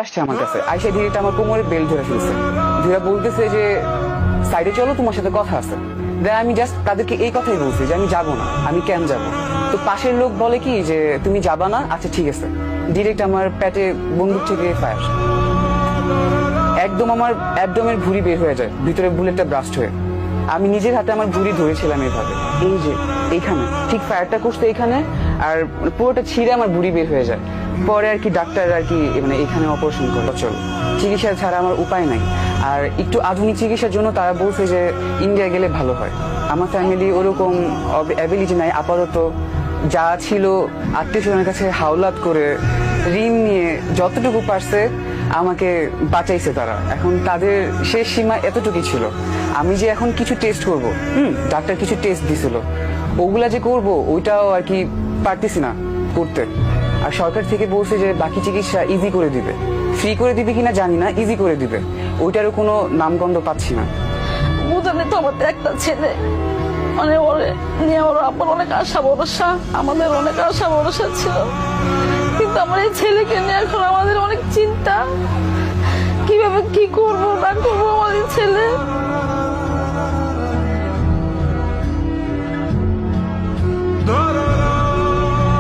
আসছে আমার কাছে আইসা ডিরেক্ট আমার কোমরে বেল্ট ধরে ফেলছে, ধরে বলতেছে যে সাইডে চলো, তোমার সাথে কথা আছে। দেন আমি জাস্ট তাদেরকে এই কথাই বলছি যে আমি যাবো না, আমি কেন যাব। তো পাশের লোক বলে কি যে তুমি যাবা না, আচ্ছা ঠিক আছে। ডিরেক্ট আমার পেটে বন্দুক থেকে ফায়ার, একদম আমার অ্যাবডোমের ভুঁড়ি বের হয়ে যায়, ভিতরে বুলেটটা ব্রাস্ট হয়ে। আমি নিজের হাতে আমার ভুঁড়ি ধরেছিলাম এইভাবে, এই যে এইখানে ঠিক ফায়ারটা করতে এইখানে, আর পুরোটা ছিঁড়ে আমার ভুঁড়ি বের হয়ে যায়। পরে আর কি ডাক্তার আর কি মানে এখানে অপারেশন করে চল, চিকিৎসা ছাড়া আমার উপায় নাই। আর একটু আধুনিক চিকিৎসার জন্য তারা বলছে যে ইন্ডিয়া গেলে ভালো হয়। আমার ফ্যামিলি ওরকম অ্যাবিলিটি নাই আপাতত। যা ছিল আত্মীয় স্বজনের কাছে হাওলাত করে ঋণ নিয়ে যতটুকু পারছে আমাকে বাঁচাইছে তারা। এখন তাদের শেষ সীমা এতটুকুই ছিল। আমি যে এখন কিছু টেস্ট করব, ডাক্তার কিছু টেস্ট দিছিল, ওগুলা যে করব ওইটাও আর কি পারতেছি না করতে। আর সরকার থেকে বলছে যে বাকি চিকিৎসা ইজি করে দিবে, ফ্রি করে দিবে কিনা জানি না, ইজি করে দিবে। ওইটারও কোনো নামগন্ধ পাচ্ছি না। বুঝালে তো আমাদের একটা ছেলে, মানে ওরে নিয়ে ওর আপনার অনেক আশা ভরসা, আমাদের অনেক আশা ভরসা ছিল। কিন্তু আমার এই ছেলেকে নিয়ে এখন আমাদের অনেক চিন্তা, কিভাবে কি করবো না করবো আমাদের ছেলে।